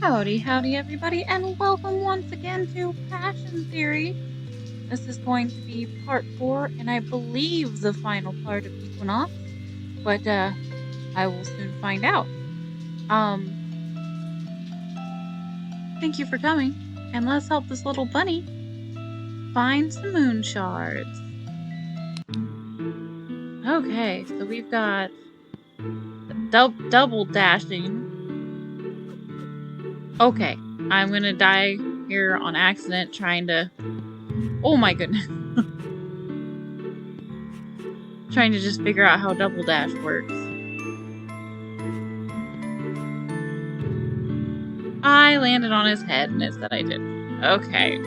Howdy, howdy, everybody, and welcome once again to Passion Theory. This is going to be part 4, and I believe the final part of Equinox, but I will soon find out. Thank you for coming, and let's help this little bunny find some moon shards. Okay, so we've got double dashing. Okay, I'm gonna die here on accident trying to... Oh my goodness. Trying to just figure out how double dash works. I landed on his head and it said I did. Okay.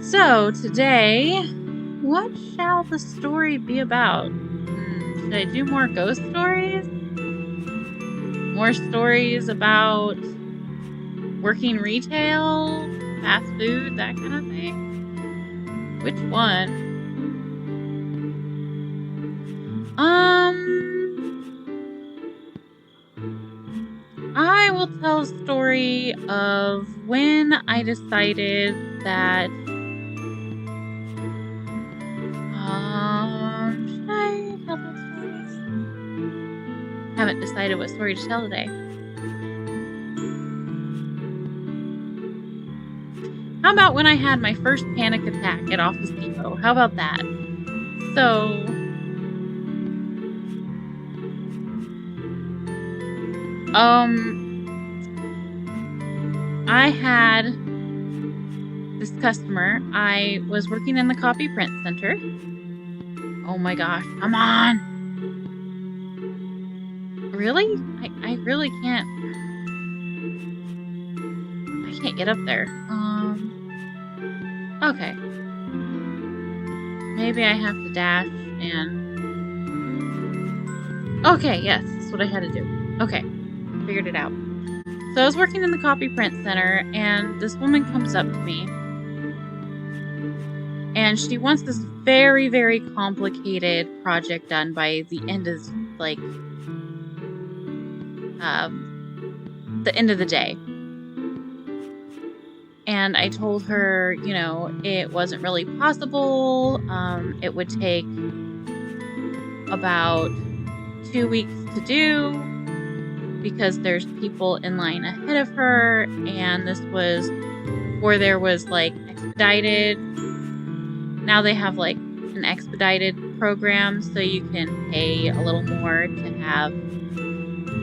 So, today, what shall the story be about? Should I do more ghost stories? More stories about working retail, fast food, that kind of thing? Which one? I will tell a story of when I decided that should I tell that story? Haven't decided what story to tell today. How about when I had my first panic attack at Office Depot? How about that? So, I had this customer. I was working in the copy print center. Oh my gosh, come on! Really? I really can't. I can't get up there. Okay. Maybe I have to dash and... Okay, yes, that's what I had to do. Okay, figured it out. So I was working in the copy print center, and this woman comes up to me, and she wants this very, very complicated project done by the end of, like, the end of the day. And I told her, you know, it wasn't really possible. It would take about 2 weeks to do because there's people in line ahead of her, and this was before there was, like, expedited. Now they have, like, an expedited program, so you can pay a little more to have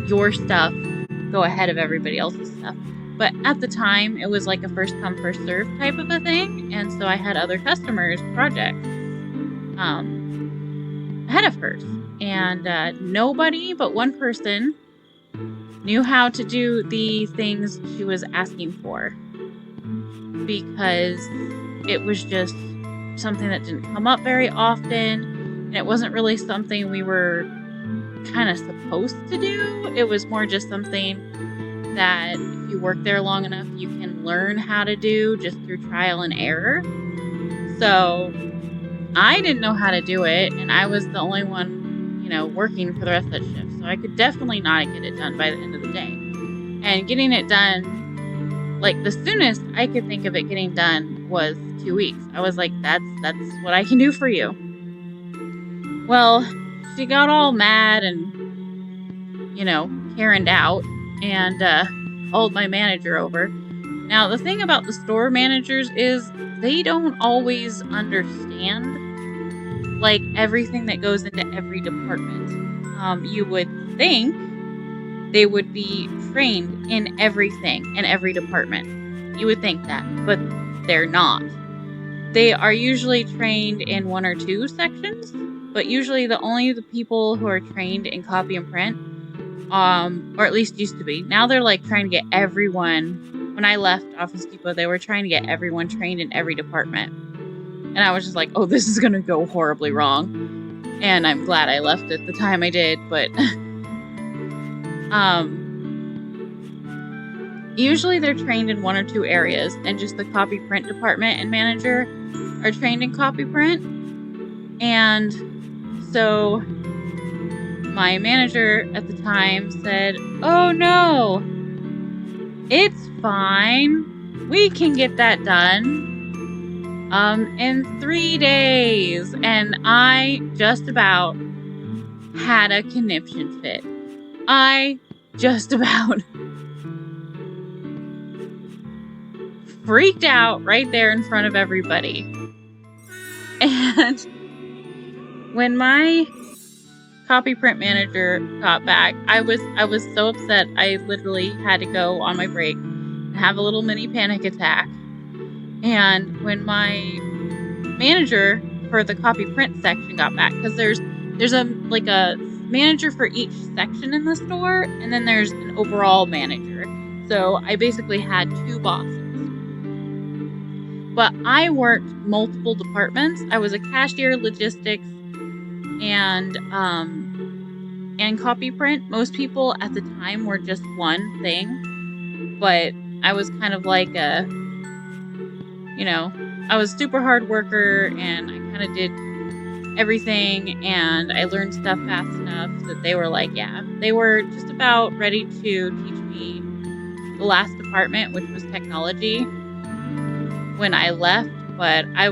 your stuff go ahead of everybody else's stuff. But at the time, it was like a first come, first serve type of a thing, and so I had other customers' projects ahead of hers. And nobody but one person knew how to do the things she was asking for, because it was just something that didn't come up very often, and it wasn't really something we were kind of supposed to do. It was more just something that if you work there long enough, you can learn how to do just through trial and error. So I didn't know how to do it, and I was the only one, you know, working for the rest of that shift. So I could definitely not get it done by the end of the day. And getting it done, like, the soonest I could think of it getting done was 2 weeks. I was like, that's what I can do for you. Well, she got all mad and, you know, Karen'd out and called my manager over. Now, the thing about the store managers is they don't always understand, like, everything that goes into every department. You would think they would be trained in everything in every department. You would think that, but they're not. They are usually trained in 1 or 2 sections, but usually the people who are trained in copy and print, or at least used to be. Now they're, like, trying to get everyone. When I left Office Depot, they were trying to get everyone trained in every department. And I was just like, oh, this is going to go horribly wrong. And I'm glad I left at the time I did, but usually they're trained in 1 or 2 areas, and just the copy print department and manager are trained in copy print. And so my manager at the time said, "Oh no, it's fine. We can get that done in 3 days." And I just about had a conniption fit. I just about freaked out right there in front of everybody. And when my copy print manager got back, I was so upset. I literally had to go on my break and have a little mini panic attack. And when my manager for the copy print section got back, because there's a manager for each section in the store, and then there's an overall manager. So I basically had 2 bosses. But I worked multiple departments. I was a cashier, logistics, and copy print. Most people at the time were just one thing, but I was kind of like I was a super hard worker, and I kind of did everything, and I learned stuff fast enough that they were like, yeah, they were just about ready to teach me the last department, which was technology, when I left. But I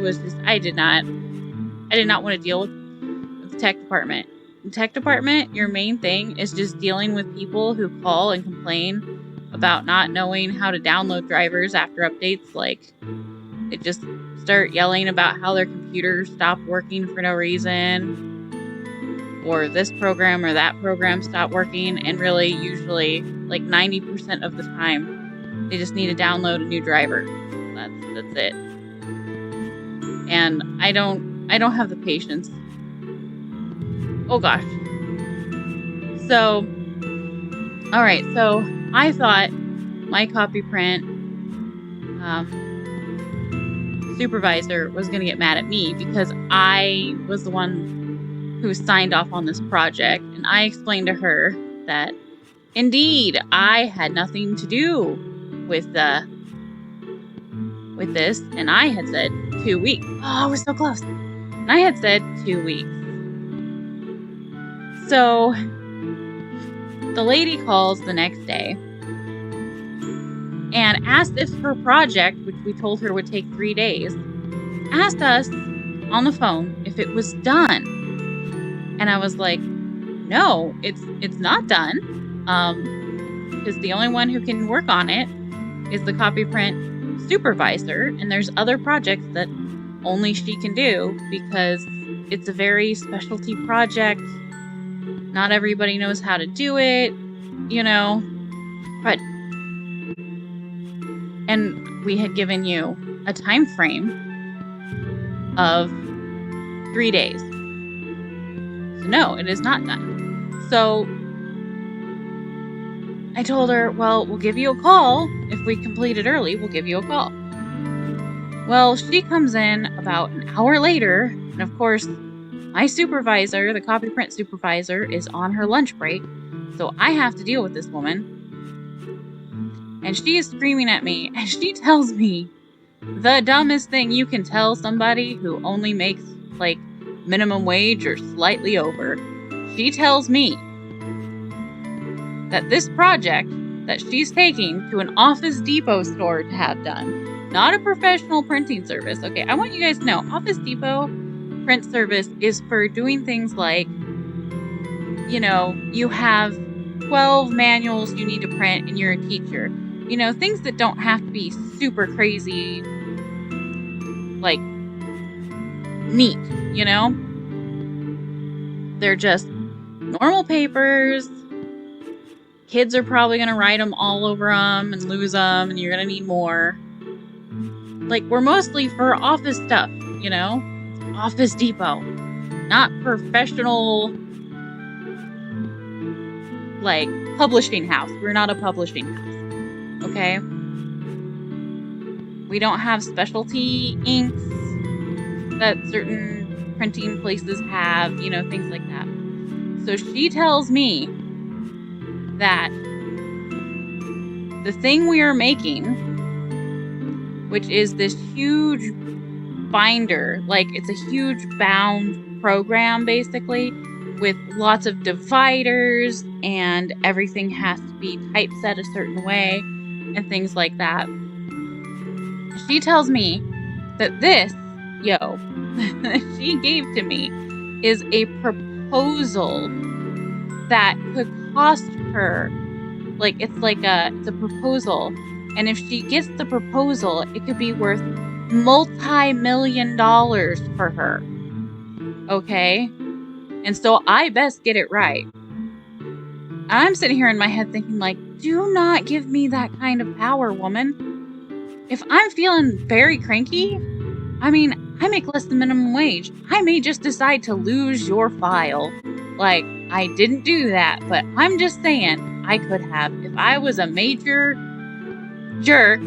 did not want to deal with the tech department. In tech department, your main thing is just dealing with people who call and complain about not knowing how to download drivers after updates. Like, they just start yelling about how their computer stopped working for no reason, or this program or that program stopped working, and really usually like 90% of the time they just need to download a new driver. That's it. And I don't have the patience. Oh gosh. So, all right. So I thought my copy print supervisor was going to get mad at me because I was the one who signed off on this project. And I explained to her that indeed I had nothing to do with this. And I had said 2 weeks. Oh, we're so close. And I had said 2 weeks. So the lady calls the next day and asked if her project, which we told her would take 3 days, asked us on the phone if it was done. And I was like, no, it's not done. Because the only one who can work on it is the copy print supervisor, and there's other projects that only she can do because it's a very specialty project. Not everybody knows how to do it, but and we had given you a time frame of 3 days. So no, it is not done. So I told her, well, we'll give you a call. If we complete it early, we'll give you a call. Well, she comes in about an hour later, and of course, my supervisor, the copy print supervisor, is on her lunch break, so I have to deal with this woman. And she is screaming at me, and she tells me the dumbest thing you can tell somebody who only makes, like, minimum wage or slightly over. She tells me that this project that she's taking to an Office Depot store to have done, not a professional printing service. Okay, I want you guys to know, Office Depot print service is for doing things like, you have 12 manuals you need to print and you're a teacher. Things that don't have to be super crazy, like, neat, They're just normal papers. Kids are probably going to write them all over them and lose them, and you're going to need more. Like, we're mostly for office stuff, Office Depot. Not professional, like, publishing house. We're not a publishing house, okay? We don't have specialty inks that certain printing places have, things like that. So she tells me that the thing we are making, which is this huge binder, like, it's a huge bound program, basically, with lots of dividers, and everything has to be typeset a certain way and things like that. She tells me that this, she gave to me is a proposal that could cost her, it's a proposal, and if she gets the proposal, it could be worth multi-million dollars for her. Okay? And so I best get it right. I'm sitting here in my head thinking, do not give me that kind of power, woman. If I'm feeling very cranky, I make less than minimum wage. I may just decide to lose your file. I didn't do that, but I'm just saying I could have. If I was a major jerk,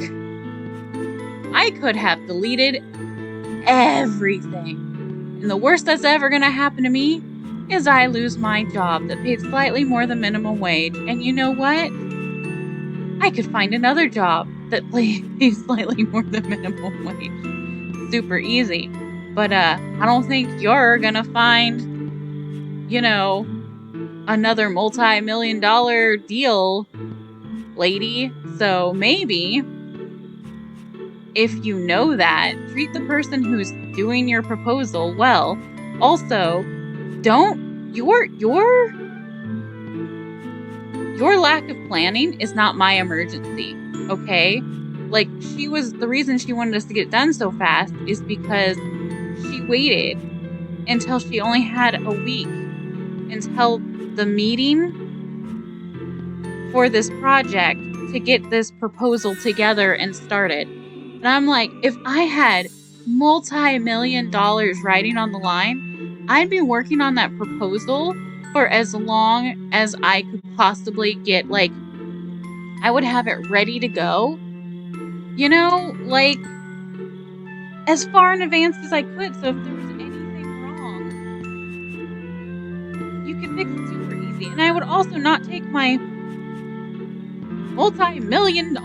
I could have deleted everything. And the worst that's ever going to happen to me is I lose my job that paid slightly more than minimum wage. And you know what? I could find another job that pays slightly more than minimum wage. Super easy. But I don't think you're going to find, another multi-million dollar deal, lady. So maybe if you know that, treat the person who's doing your proposal well. Also, your lack of planning is not my emergency, okay? The reason she wanted us to get it done so fast is because she waited until she only had a week until the meeting for this project to get this proposal together and started. And I'm like, if I had multi-million dollars riding on the line, I'd be working on that proposal for as long as I could possibly get. I would have it ready to go, as far in advance as I could. So if there was anything wrong, you could fix it super easy. And I would also not take my multi-million, I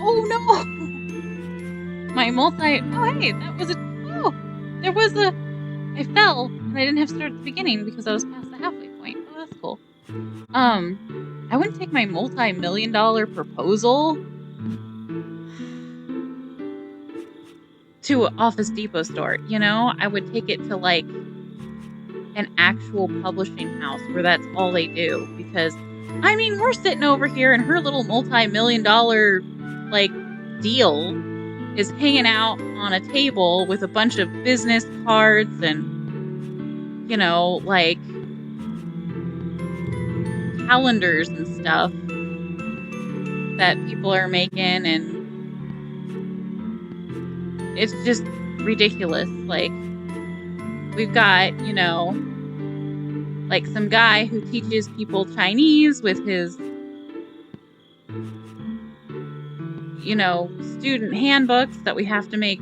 fell and I didn't have to start at the beginning because I was past the halfway point. Oh, that's cool. I wouldn't take my multi-million dollar proposal to an Office Depot store, I would take it to an actual publishing house where that's all they do, because we're sitting over here and her little multi-million dollar deal is hanging out on a table with a bunch of business cards and calendars and stuff that people are making, and it's just ridiculous. We've got, some guy who teaches people Chinese with his, student handbooks that we have to make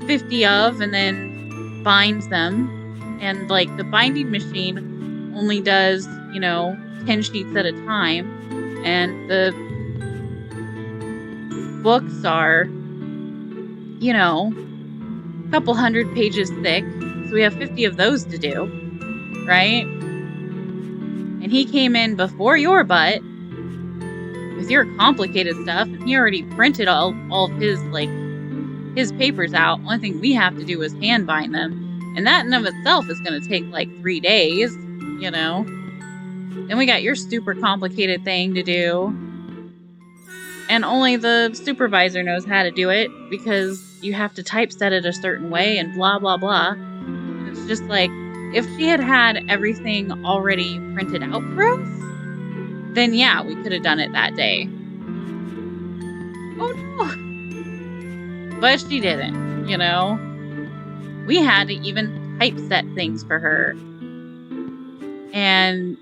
50 of and then binds them. And the binding machine only does, 10 sheets at a time. And the books are, a couple hundred pages thick. So we have 50 of those to do, right? And he came in before your butt with your complicated stuff, and he already printed all of his his papers out. Only thing we have to do is hand bind them, and that in of itself is going to take 3 days, Then we got your super complicated thing to do, and only the supervisor knows how to do it because you have to typeset it a certain way and blah blah blah. And it's just if she had everything already printed out for us, then yeah, we could have done it that day. Oh no! But she didn't, We had to even typeset things for her. And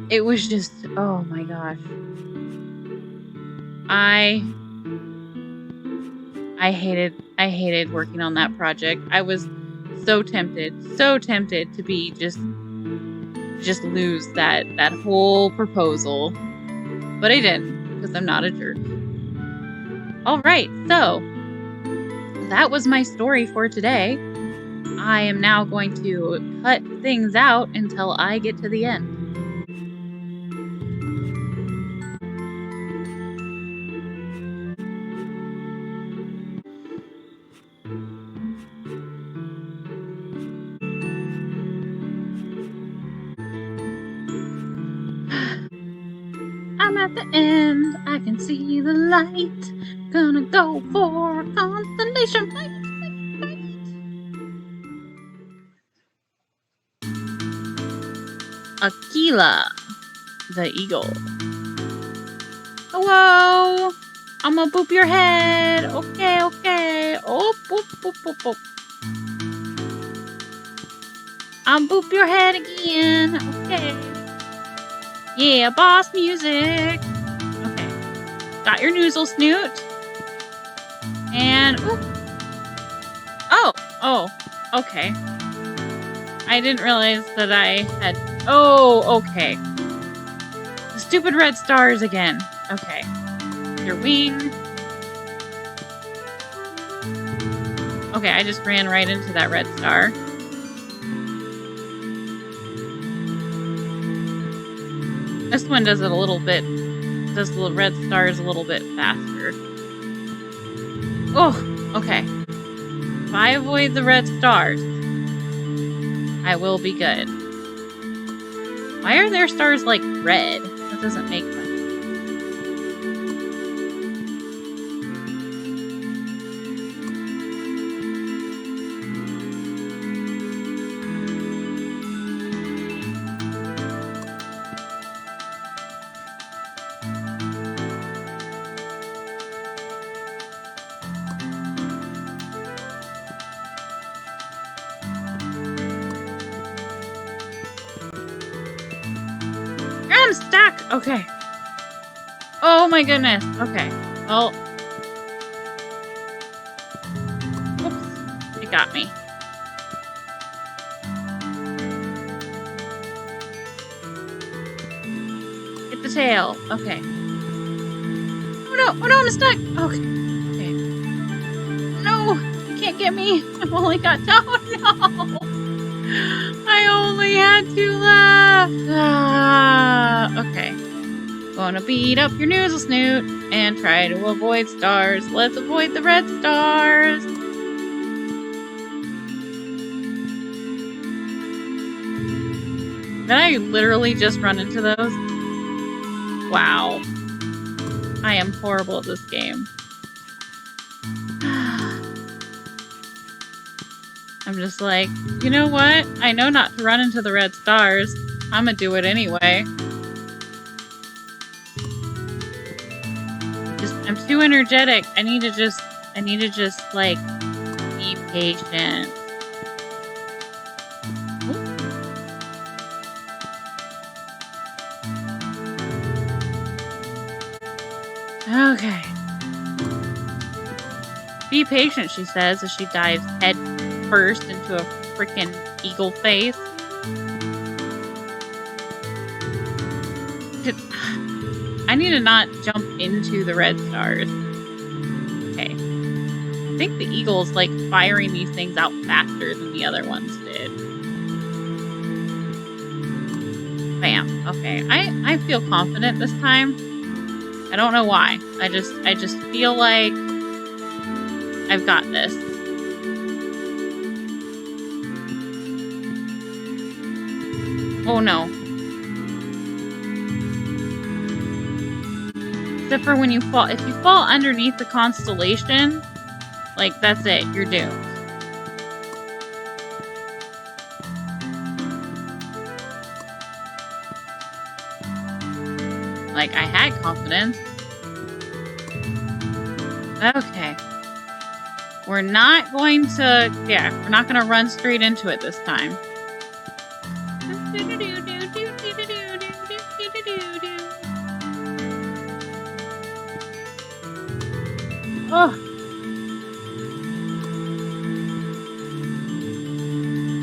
it was just, oh my gosh. I hated working on that project. I was so tempted to be just lose that whole proposal. But I didn't, because I'm not a jerk. All right, so that was my story for today. I am now going to cut things out until I get to the end. I'm at the end, I can see the light. Gonna go for a constellation fight. Aquila, the eagle. Hello! I'm gonna boop your head. Okay, okay. Oh, boop, boop, boop, boop. I'll boop your head again. Okay. Yeah, boss music. Okay. Got your noozle snoot. And, ooh. Oh, okay. I didn't realize that I had... Oh, okay. The stupid red stars again. Okay. Your wing. Okay, I just ran right into that red star. This one does it a little bit... Does the red stars a little bit faster. Oh, okay. If I avoid the red stars, I will be good. Why are their stars like red? That doesn't make sense. I'm stuck! Okay. Oh my goodness. Okay. Well. Oops. It got me. Get the tail. Okay. Oh no! Oh no, I'm stuck! Okay. Okay. No! You can't get me! I've only got... Oh no! I only had 2 left! Okay. Gonna beat up your noozle snoot and try to avoid stars. Let's avoid the red stars! Did I literally just run into those? Wow. I am horrible at this game. I'm just like, you know what? I know not to run into the red stars. I'm gonna do it anyway. I'm too energetic. I need to just like be patient. Okay. Be patient, she says, as she dives head first into a freaking eagle face. I need to not jump into the red stars. Okay. I think the eagle's like firing these things out faster than the other ones did. Bam. Okay. I feel confident this time. I don't know why. I just feel like I've got this. Oh no. Except for when you fall. If you fall underneath the constellation, like, that's it. You're doomed. Like, I had confidence. Okay. We're not going to... Yeah, we're not going to run straight into it this time. Oh.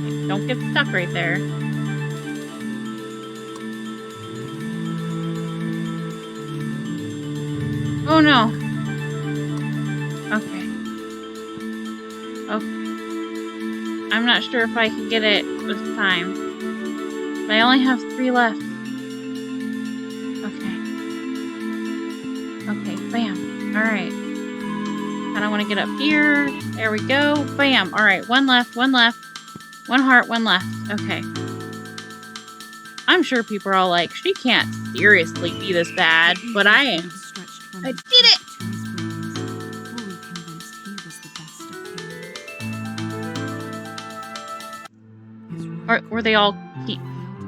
Okay, don't get stuck right there. Oh no. Okay. Okay. I'm not sure if I can get it this time. But I only have 3 left. Okay. Okay, bam. Alright. I don't want to get up here. There we go. Bam. Alright, 1 left, 1 left. 1 heart, 1 left. Okay. I'm sure people are all like, she can't seriously be this bad, but I am. I did it! Or were they all king?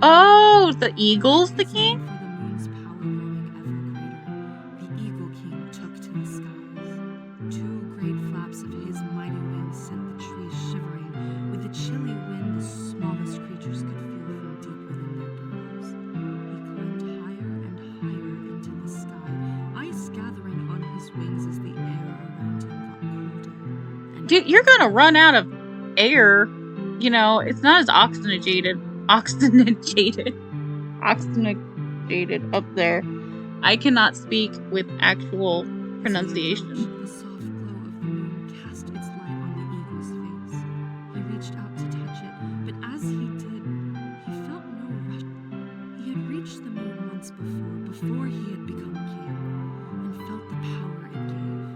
Oh, the eagle's the king? The eagle king took to the skies. 2 great flaps of his mighty wings sent the trees shivering. With the chilly wind, the smallest creatures could feel from deep within their burrows. He climbed higher and higher into the sky, ice gathering on his wings as the air around him got colder. Dude, you're gonna run out of air. You know, it's not as oxygenated up there. I cannot speak with actual pronunciation. The soft glow of the moon cast its light on the eagle's face. He reached out to touch it, but as he did, he felt no rush. He had reached the moon once before he had become king, and felt the power it gave.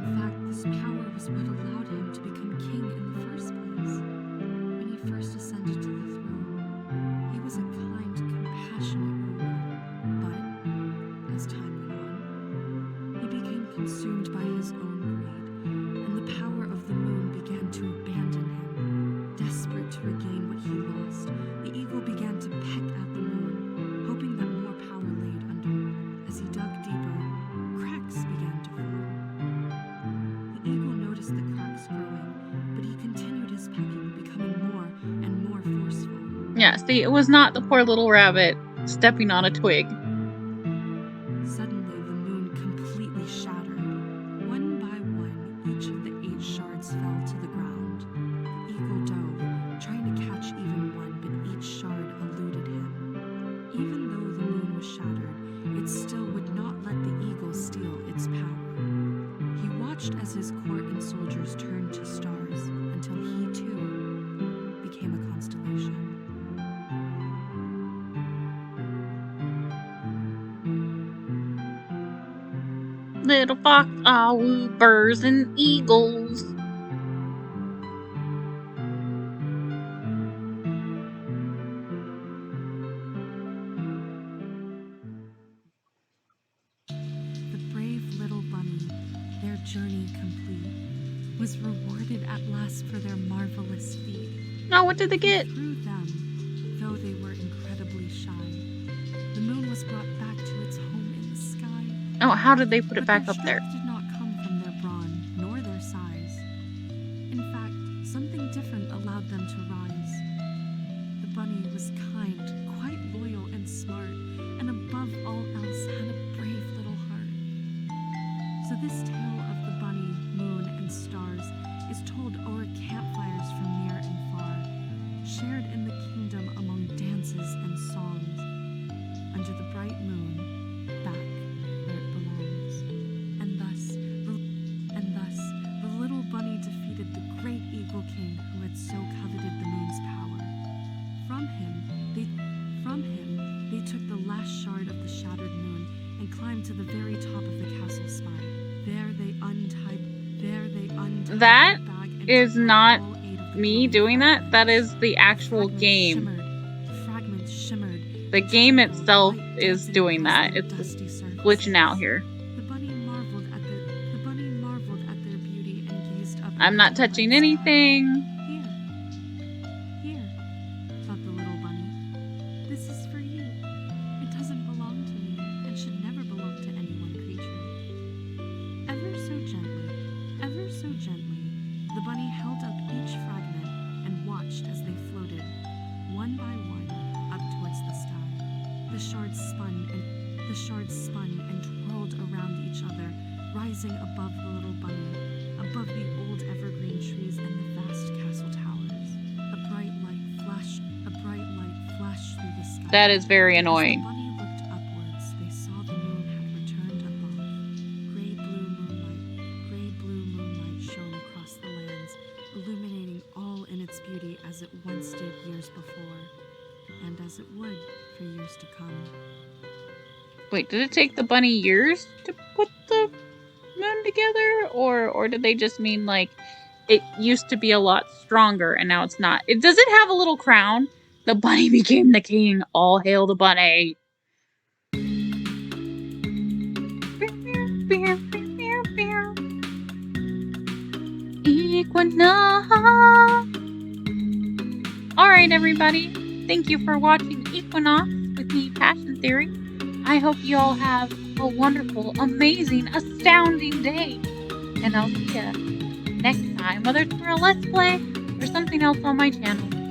In fact, this power was what allowed him to become king in the first place. When he first ascended to the throne, he was a kind, compassionate ruler, but as time went on, he became consumed by his own greed, and the power of the moon began to abandon him. Desperate to regain what he lost, the eagle began to peck at the moon, hoping that more power laid under. As he dug deeper, cracks began to form. The eagle noticed the cracks growing, but he continued his pecking, becoming more and more forceful. Yeah, see, it was not the poor little rabbit stepping on a twig. Suddenly, the moon completely shattered. One by one, each of the 8 shards fell to the ground. The eagle dove, trying to catch even one, but each shard eluded him. Even though the moon was shattered, it still would not let the eagle steal its power. He watched as his court and soldiers turned to stars, until he too became a constellation. Little fox, woo birds and eagles. The brave little bunny, their journey complete, was rewarded at last for their marvelous feat. Oh, what did they get? Through them, though they were incredibly shy, the moon was brought back to its home in the sky. Oh, how did they put it back their up there? strength did not come from their brawn, nor their size. In fact, something different allowed them to rise. The bunny was kind, quite loyal and smart, and above all else had a brave little heart. So this tale of the bunny, moon, and stars is told o'er campfires from near and far, shared in the kingdom among dances and songs, under the bright moon, back where it belongs. And thus, the little bunny defeated the great eagle king who had so coveted the moon's power. From him, they took the last shard of the shattered moon and climbed to the very top of the castle spire. There they untied That the bag and is took out not all 8 of the me golden doing that. fragments. That is the actual Fragments game. shimmered. The fragments shimmered. The game Triple itself light is dancing doing across that. their It's dusty surfaces. glitching out here. The bunny marveled at their beauty and gazed up. I'm not touching anything. Here, thought the little bunny. This is for you. It doesn't belong to me and should never belong to any one creature. Ever so gently, the bunny held up each fragment and watched as they floated, one by one, up towards the sky. The shards spun and twirled around each other, rising above the little bunny, above the old evergreen trees and the vast castle towers. A bright light flashed through the sky. That is very As the annoying. bunny looked upwards, they saw the moon had returned above. Gray blue moonlight shone across the lands, illuminating all in its beauty years before, and as it would for years to come. Wait, did it take the bunny years to put the moon together? Or did they just mean like it used to be a lot stronger and now it's not? Does it have a little crown? The bunny became the king. All hail the bunny. Equinox. Alright, everybody. Thank you for watching Equinox with me, Passion Theory. I hope you all have a wonderful, amazing, astounding day. And I'll see you next time, whether it's for a Let's Play or something else on my channel.